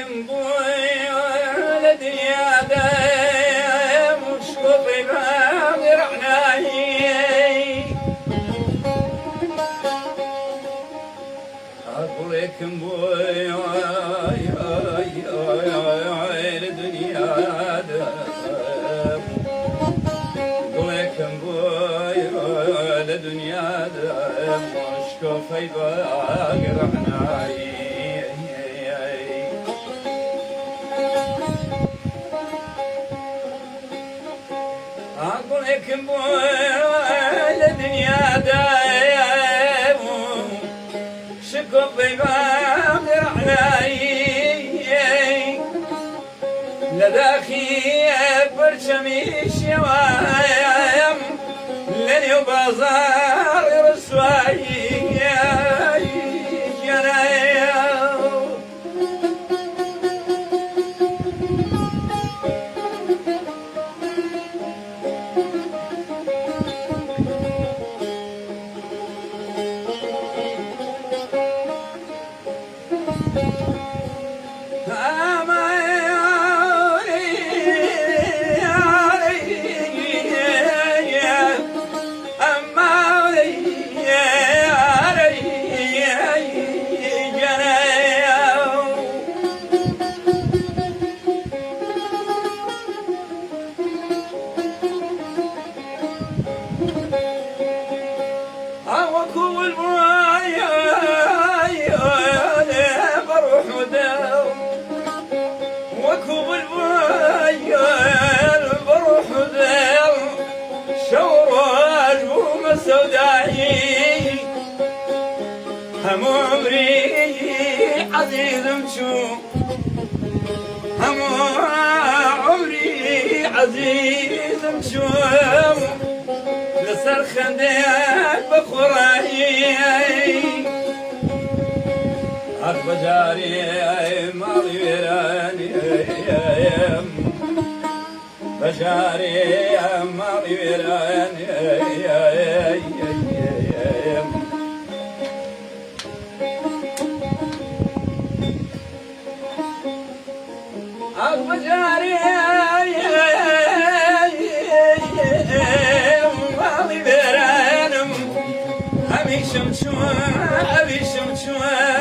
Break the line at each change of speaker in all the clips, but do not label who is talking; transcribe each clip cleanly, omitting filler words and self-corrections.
ولكن بوي ولدنيا دايم وشوفي بامر عناي ولكن بوي ولدنيا دايم ولكن بوي ولدنيا دايم وشوفي بامر عناي أقول لك الدنيا دايم شكو بيبامر علي لذاخي برشمي شوايم لن يبازار رسواي سوداي هم عمري عزيز مشوم هم عمري عزيز مشوم لسر خندق بخوراي عرف جاري ماضي ويراني بشاري ماضي ويراني بشاري ماضي ويراني أبي شمشوا أبي شمشوا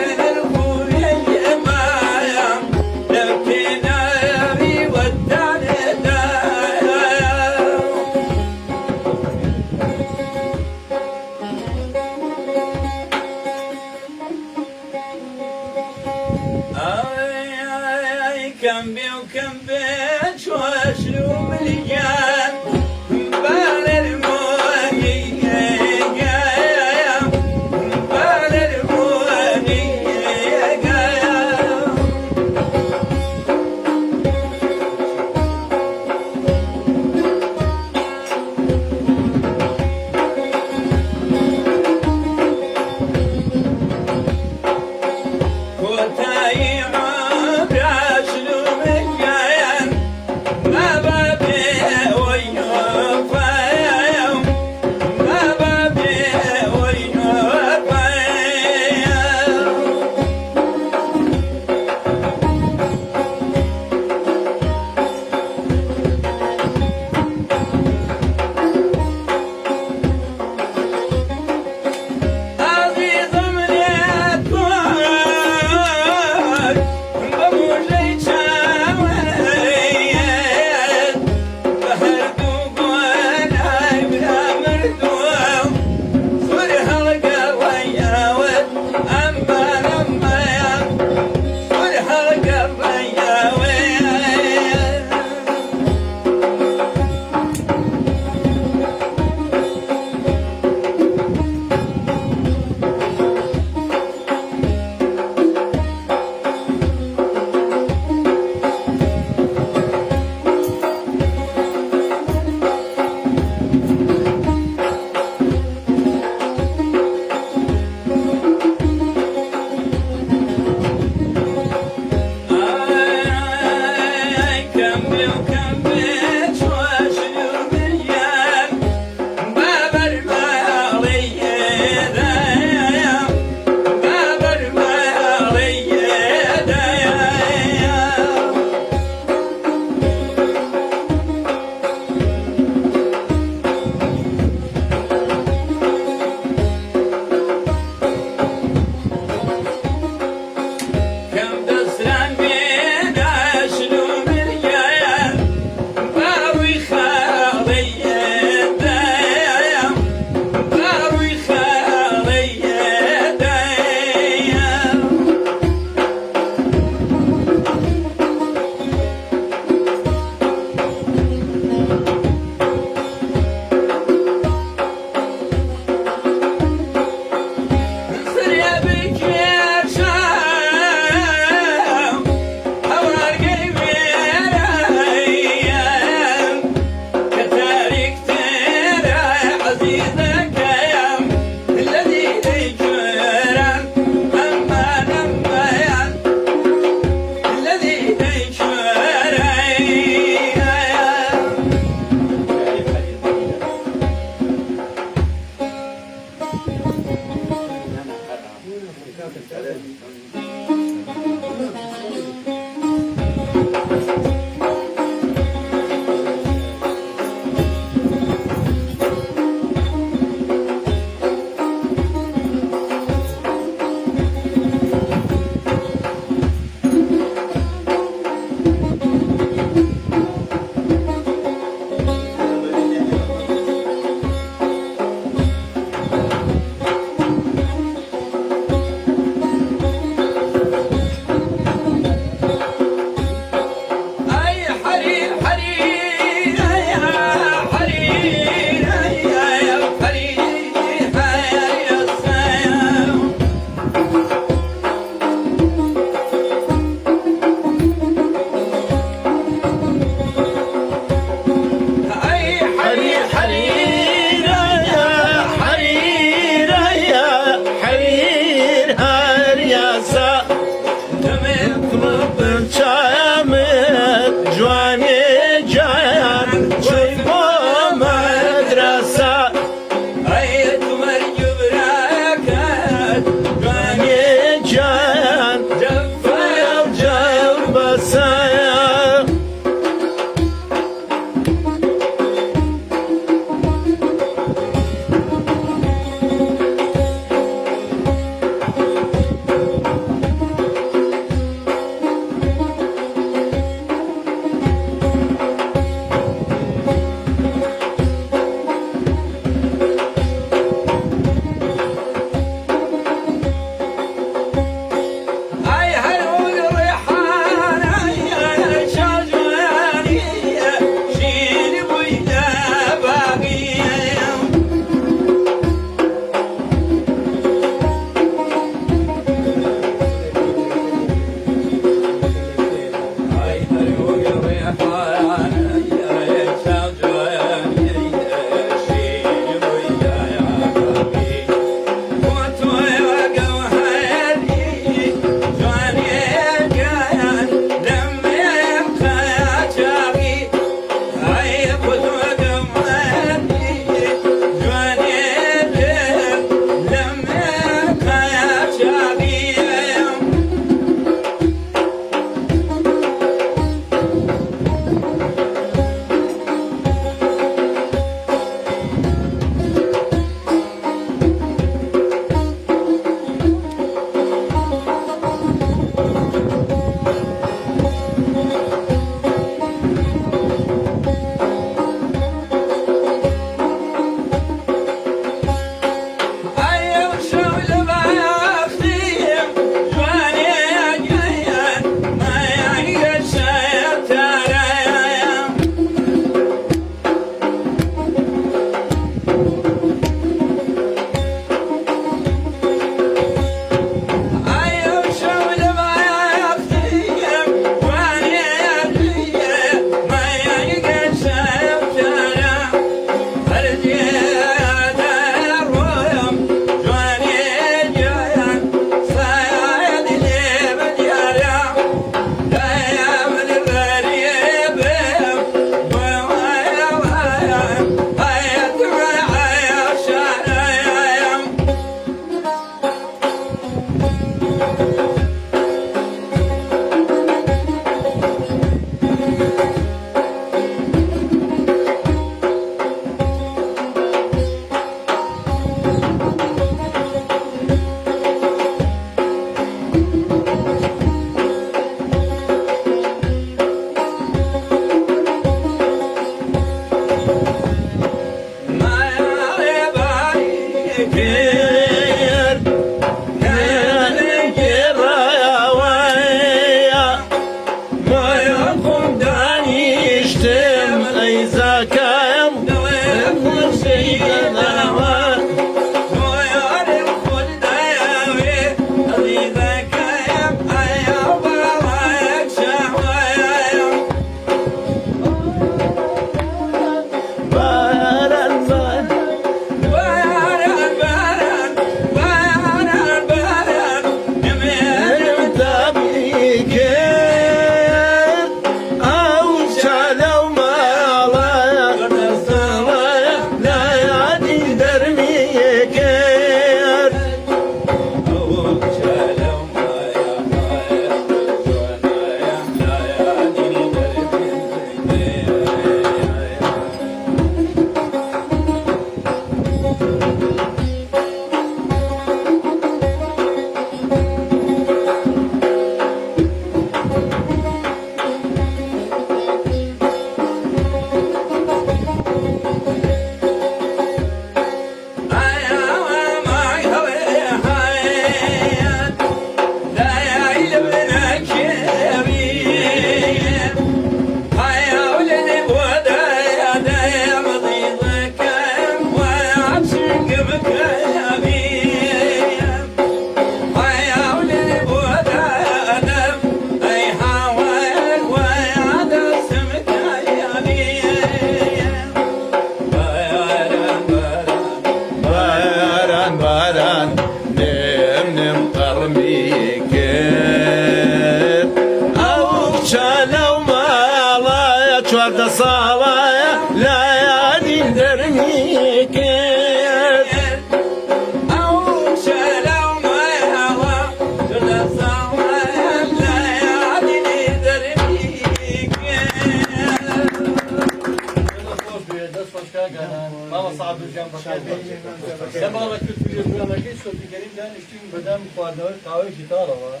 سبارة كتير بنا كيس في كريم ده نشتري بدم خواردار قوي جدارة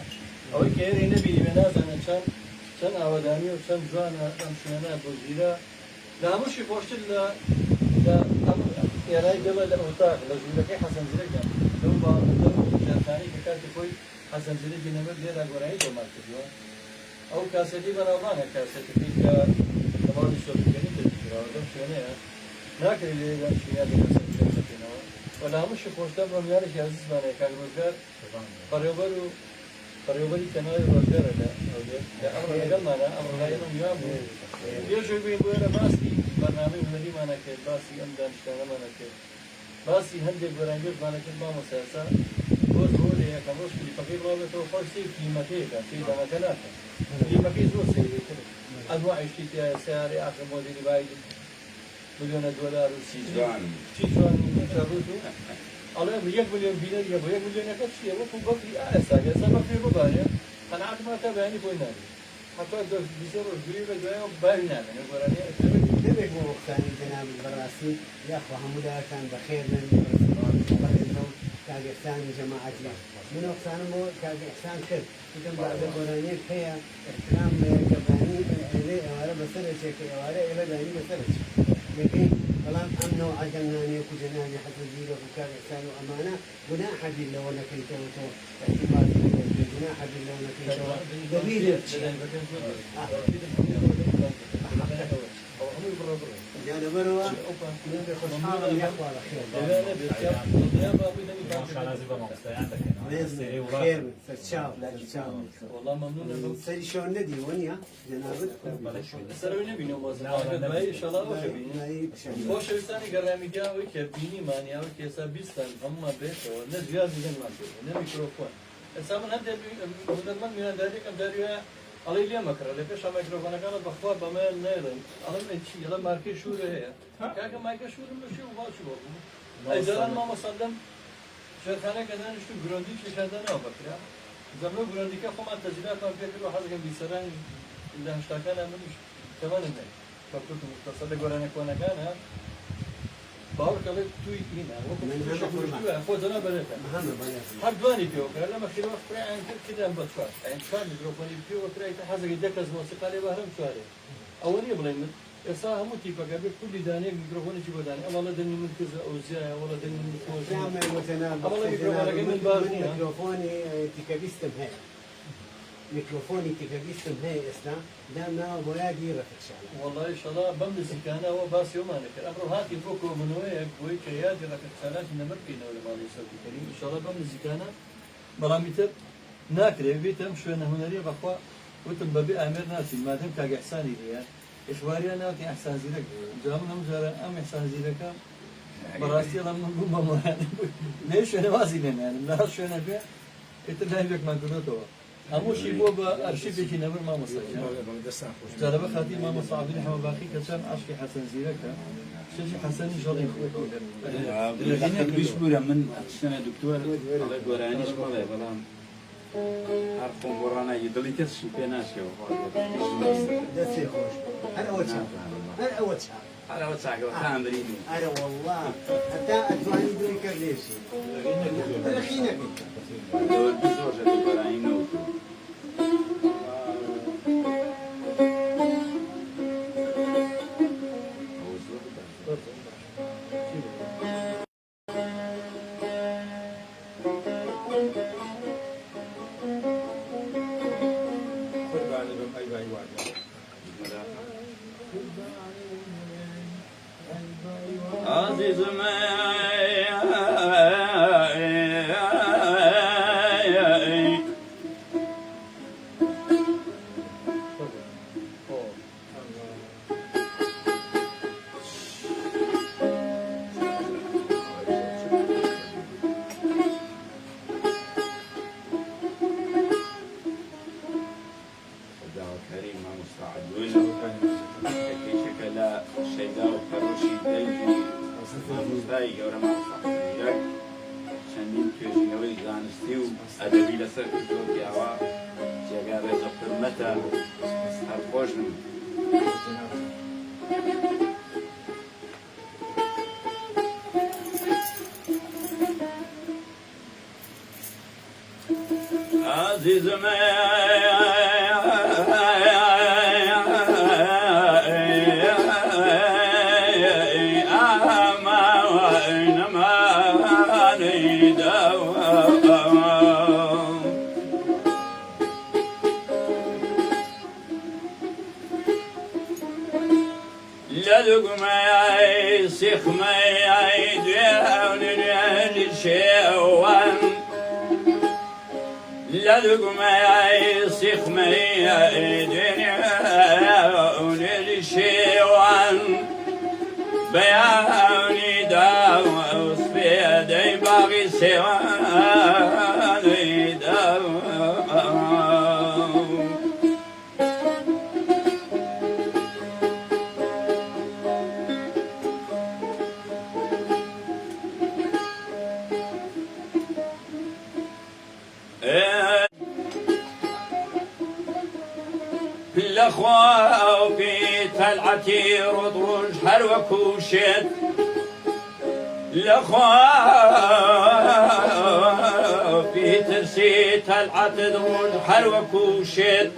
أو كيري نبي بناز أنا شن أوداني وشن جوان أمشينا بوزيرة لا مش يفوشل لا يعني دبل الأوتاق لازم لك حسن زرق لو جانتاني كتير كوي حسن زرق نمر ده لقرأي تو ماركتيو أو كاسدي برابان كاسدي كا تمام شو بيجي تجرا ده شنو ناكل اللي ده شيء هذا كاسدي ولا مش پشت برم یارش عزیز بانه که روزگار پریوبری کنار روزگار ده امر نگل مانا امر نگلم یام یه جوی بین بوده باسی برنامه هنری مانا که باسی ام دانشگاه مانا که باسی هنده برانگیز مانا که با مسافر روز روزه یک روز کلی فقیر رابط و فرسی قیمتی که چیز دامه کنار قیمتی زود سیری کرد انواع اشتیت سیاری آخر مدیری باید $1,000,000 چیزوان شروطو الله $1 ملیون بینه یا $1 ملیون نکات چیه و خوب بفری آسا یا سبب فی رو باره قناعت ما تبعینی کوی نمی حتی دو بیشتر رو جوری به جایی و باری نمی نگرانی
نبي هو ثاني جناب البراسي يا أخوة حمودا كان بخير من برسول كاج إحسان جماعتي من إحسان مو كاج إحسان كر كتم بعد القرآنية هي إحترام كباني إلى أوارا بسرعة شيء أوارا إلى باني بسرعة لكن كلام أمنه عجلناني وكجناني حتى زيرو وكاج إحسان وأمانة بناء حد الله ولا كيته وتو اعتماد بناء حد الله ولا كيته دليل يعني بروا من بخشحال يخوى الخير خير فتشاو
والله ممنون
سري شلون ندي ونيا جنابك
سروي نبي نماز باي إن شاء الله وش بيستاني قرامي جاوي كبيني ماني أو كيسا بيستان أما بيت ونزياد من المنطقة نميكروفون السامن هذا من داري كم داري الله يلي مكر اللي فيش ميكروفون كانت بخبار بمال نيلن الله إيش يلا ماركي شو ده كأنك ماركي شو ده مش هو ما شو أي زمان ما مصدم شرخانة كذا نشتو جراندي شو كذا أنا بكرة زمان جراندي كفما التسجيلات ما فيها كله حاجة بيسران اللي هشتكنا منش كمان إنه فكرت متصل جرانا كونا كان باور كله توي هنا وكم فوز أنا بريته هر دواني فيه وكره لما كده وقت عن كده بتشوف يعني شو الميكروفون فيه وكره يتحزق يدك از موسيقى اللي بهرم شوارع أولي بلين ئێستا هەموو تیپەکە بێت کولی دانەیەک میکرۆفۆنێکی بۆ دانێ ئەوڵە دەنگی من کزە ئەوزیایە ئەوڵە دەنگی من کۆزیایە
نعم وجناب
والله ميكروفونك من بازني، ها؟
ميكروفوني تكابيستم هاي ميكروفوني تكابيستم هاي اسنا دامنا بولادي رفت شعلا
والله ان شاء الله بمزي كان هو باس يوم انا امر هاتي فوكو من وياك ويك يادي ركت سالات نمر فينا ولا ما يسوي كريم ان شاء الله بمزي كان بلاميتر ناكري بيتم شو انا هنري بخوا وتم ببي امير ناسي ما دام كاج احساني لي اخباري انا كي احسان زيرك جامنا مجرى ام احسان زيرك براستي الله من قوم بمران ليش انا وازي لنا يعني لا شو انا بيع اتلاقيك ما قلته همو شي بو بارشيف كي نمر ما مصايا جرب خاطي ما مصعب لي حما باقي كان عشقي حسن زيرك شي حسن جولي
لكن بيشبر من السنة دكتور الله يقرانيش والله بلام عارفون برانا يدلي تسشي بيناش يا
دسي خوش انا اول شهر انا اول شهر
على وسعك وكان بريني
انا والله حتى اتواني دوني كرليشي الخينا
لو البزوجة البراين نوتو عزيز كريم مستعدون كي شكلا شيدا وفروشي دلجي مستعي يورا ما مستعدون شندين كيوشنوي زانستيو أدبي لسر كتور كياوا جاقا رزق قمتا هالخوشن عزيز لدق ما سيخ ما يدعون الشيوان لدق ما سيخ ما يدعون الشيوان بياني داو وصفيدي باغي سيواني داو الأخوة في طلعتي رطوش حلوة كوشت الأخوة في ترسي طلعت دروج حلوة كوشت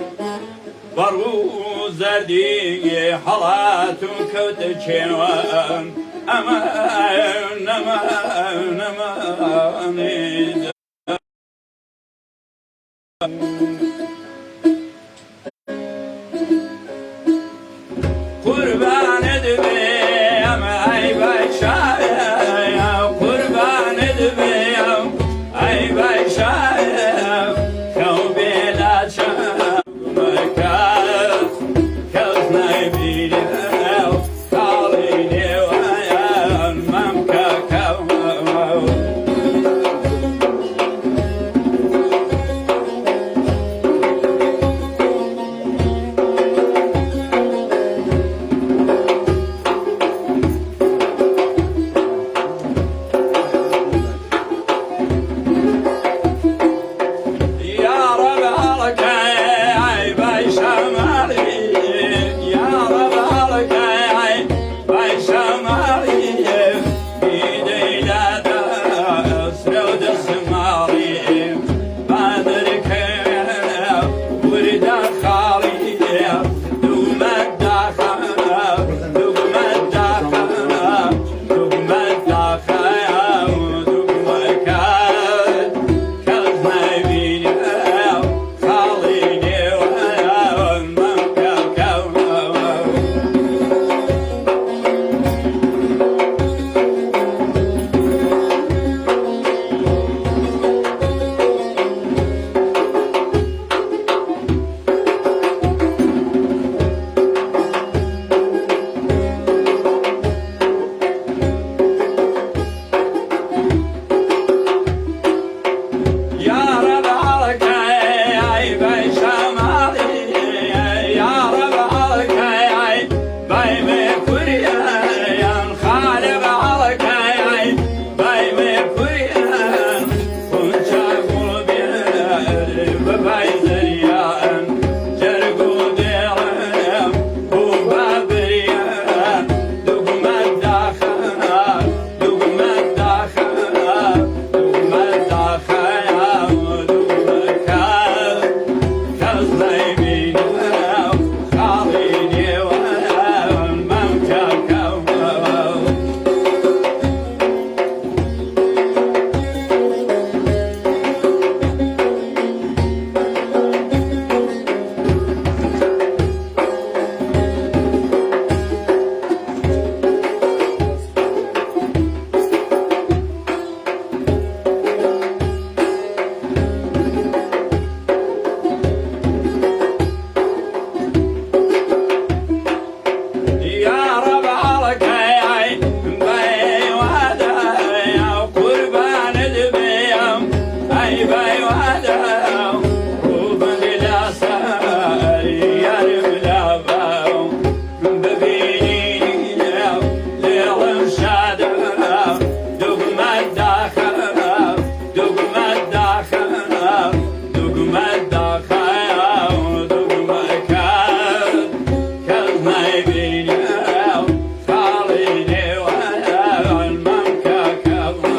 برو زردي حالات كوت شنوان أمان أمان أمان قربان دبيم أي بشايا قربان دبيم أي بشايا كوبي لا شاف مكاس كاس نايبي قاليني ويا ممكا كو Aisha كوريان خالق على باي مي كوريان كنت أقول بباي زريان جرقو ديرم وبابريان دقم الداخل دقم الداخل دقم الداخل ودقم الكال كالزيمين خاليني والممتع يا رب عليك باي وهذا يا قربان البيام اي باي وهذا وبن لا ساري يا رب باو ببيني ليل شاد دقم الداخل دقم الداخل دقم الداخل دقم الكال كالما يبيني خاليني والممكة كالما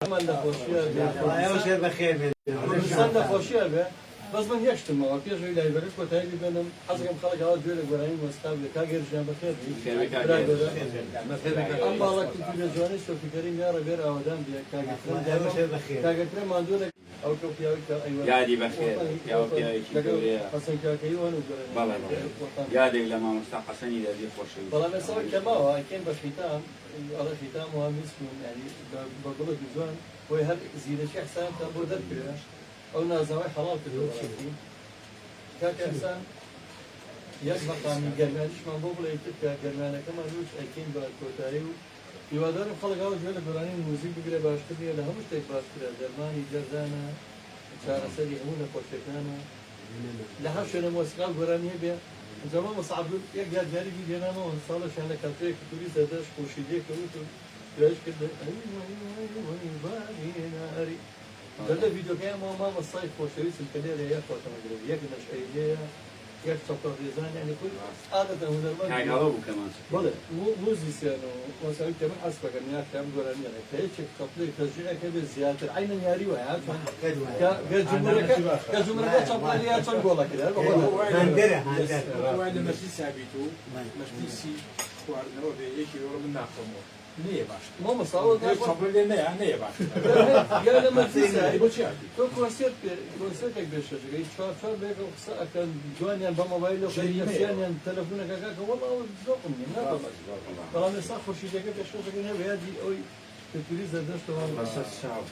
من نخوشیه
وایشه بخیر بین
کوردستان نەخۆشیە بێ بەس من یەشتمەوە پێشەوەی لایبەرێت کۆتایی بێنم حەزەکەم خەڵک ئەوە گوێ لە گۆرانی وەستا بێ کاگەرژیان بەخێر ئەم باڵا کولتورە جوانی سۆفیگەری میارە بێر ئاوادان بێ کاگەرترە ماندوو ئەو پیاوی
یادی بەخێر پیاوە پیاوێکی گەورەیە
حەسەن کاکەی وان و
بەڵێ یادێک لە مامۆستا حەسەنی دەبی خۆشەویست
بەڵام ئێستا کەماوە ئەکەین بە خیتام ئەڵە خیتام وها میسکون ینی بە گوڵێکی جوان بۆی هەر زیرەکی حسان تا بۆ دەرکرێ ئەو نازاوای حەڵاڵ کردو کاکە حسان یەک مەقامی گەرمانیشمان بۆ بڵێ تر کە گەرمانەکەمان روش ئەکەین بە کۆتایی و هیوادارم خەڵک ئەوە گوێ لە گۆرانی موزیک بگرێ باشتر بێ لە هەموو شتێک باشترە دەرمانی جەرزانە چارەسەری هەموو نەخۆشیەکانە لە هەر شوێنە مۆسیقا گۆرانی هەبێ جەمال مەسعەب یەک یادگاری بێنامەوە ساڵێکیان لە کاتەیەکی توری زەردەش خورشیدێک کەوت و گوێش کرد لە ڤیدیۆکەیان مامۆستای خۆشەویستم کە لێرە یەک خۆتەمەگرێ یەک نەشئەیلەیە یەک چەپڵ ڕێزان یعنی خۆی عادەتەن هونەرمەند
کاگاڵە بوو کەمان
بەڵێ موزیسیان و مۆسیقی کە من حەز بەکەم یاکەم گۆرانیانە کە هیچێک چەپڵی تەژیرەکە بێ زیاتر عینەن یاری وایە کە جمهورەکە چەپڵی یا چەند گۆڵە کرد
هەندەرە
وای لە مەسجد ثابت و مەجلیسی خواردنەوە بێ یەکی وەرە من ناخۆمەوە نەیە باش
مامۆستا
چاپڵ لێ نەیە باش
یا لە مەجلیسا
بۆچی
تۆ کۆنسێرتێک بێشەکەی چوار بێکە قسە ئەکەن جوانیان بە مۆبایل و خەریەسیانیان تەلەفۆنەکەکە کە وەڵاو زۆقم نیە نابەڵێ بەڵام ئێستا خۆشیدەکە پێشکەشەکەی هەبێ یادی ئەوەی کەتوری زەردەشتەوە
بەسەر چاو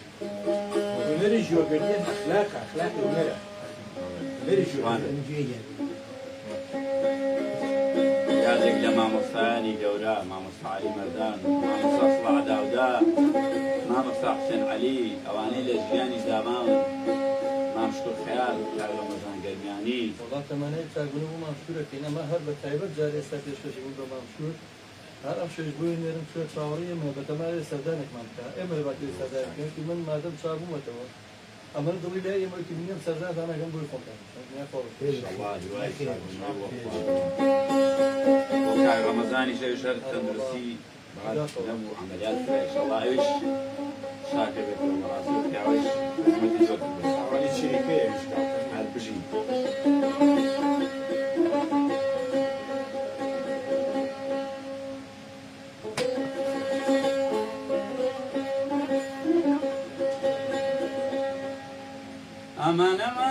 هونەری ژۆگەریە ئەخلاقی هونەرە هونەری ژۆگەری
یادێک لە مامۆستایانی گەورە مامۆستا عەلی مەردان مامۆستا سڵاح داودا مامۆستا حوسێن عەلی ئەوانەی لە ژیانی داماون مامشتوور خەیال کاک ڕەمەزان گەرمیانی
وڵات تەمانەی چاکبوون بۆ مامشتورەکەین ئەمە هەر بە تایبەت جار ئێستا پێشکەشەکەین بۆ مامشتور هەر ئەم شەش بۆی نێرم شوێ چاوەڕی ئێمە بە تەمارێ سەردانێکمان بکە ئێمە لە باکێ سەردانەکەین من مادەم چابوومەتەوە ئەمە دڵی لای ئێمەکی منیم سەردانەکەم بۆی خۆکەن
کاک ڕەمەزانی شەویش هەر تەندروستی نەبوو عەمەلیات کرا ئینشەڵڵا ئەویش شاکر بێتەوە بەڕاستی و پیاوەیش حکومەتی زۆر کردووە
ئەوانی چریکەیەش
هەر بژین aman aman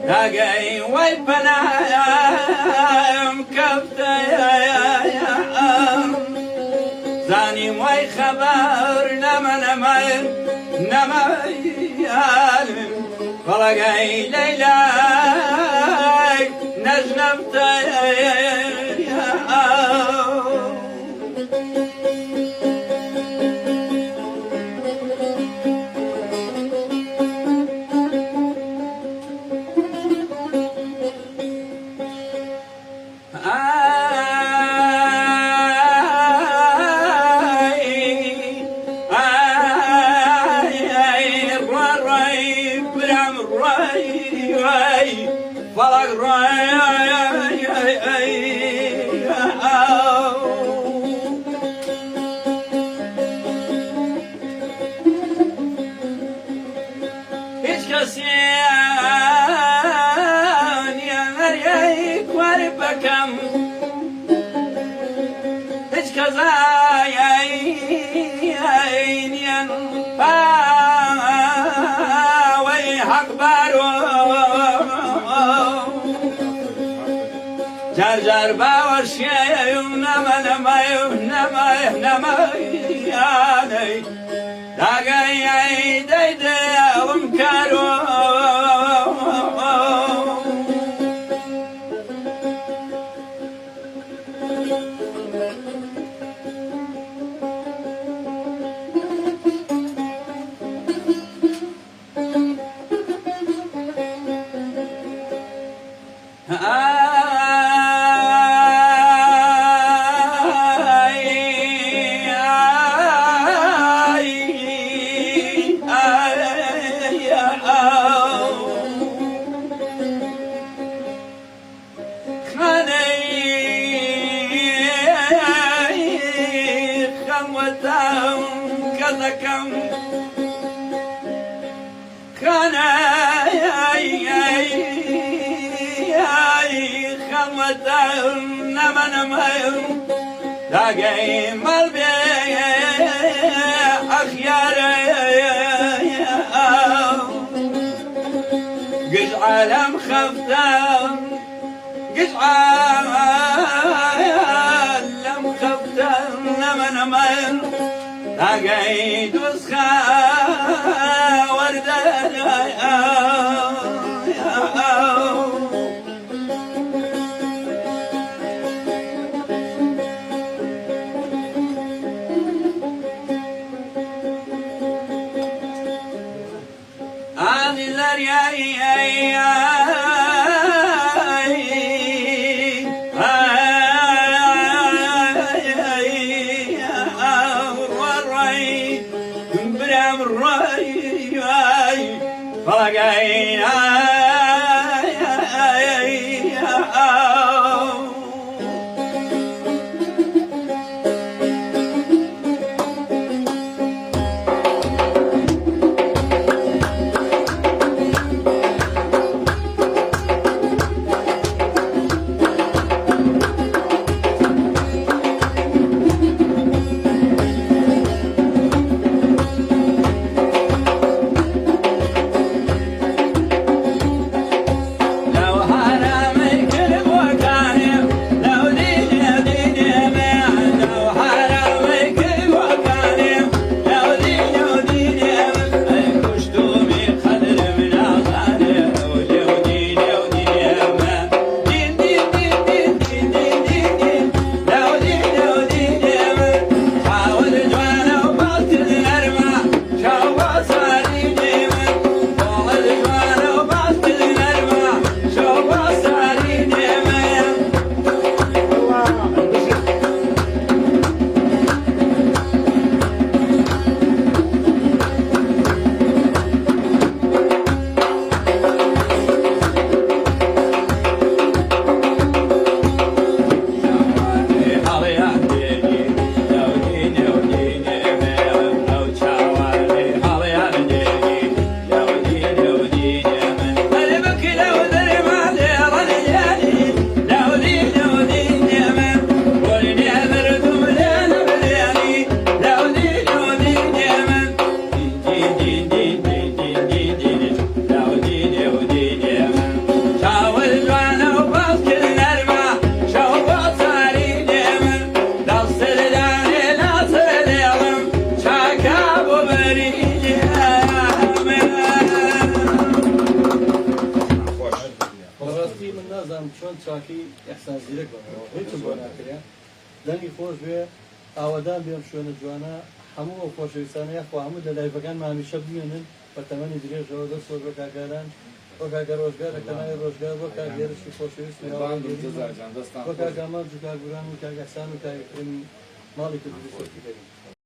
Again, wait, but I'm Zani, my khabar, Nama, Yalim, Palagay, Layla, Najnabta. Jar bawa shayum nama yani dagay day day karo كان خلوة نمن مير لاقي ملبي أخيار قش عالم خفتم قش عالم خفتم نمن مير لقيت وسخة وردة هذه
چۆن چاکی ئەحسان زیرەک بەمەوە هیچم بۆ ناکرێ دەنگی خۆش بێ ئاوادان بێم شوێنە جوانە هەموو ئەو خۆشەویستانە یاخوا هەموو دەلایڤەکانمان هەمیشە بمێنن بە تەمەنی درێژەوە دەست خۆش بە کاکاران بۆ کاکە ڕۆژگار لە کەناوی ڕۆژگار بۆ کاک هێرشی خۆشەویست بۆ کاک ئاماد و کاک گوران و کاک ئەحسان و کاک کڕین ماڵی کردووی سۆفی دەرین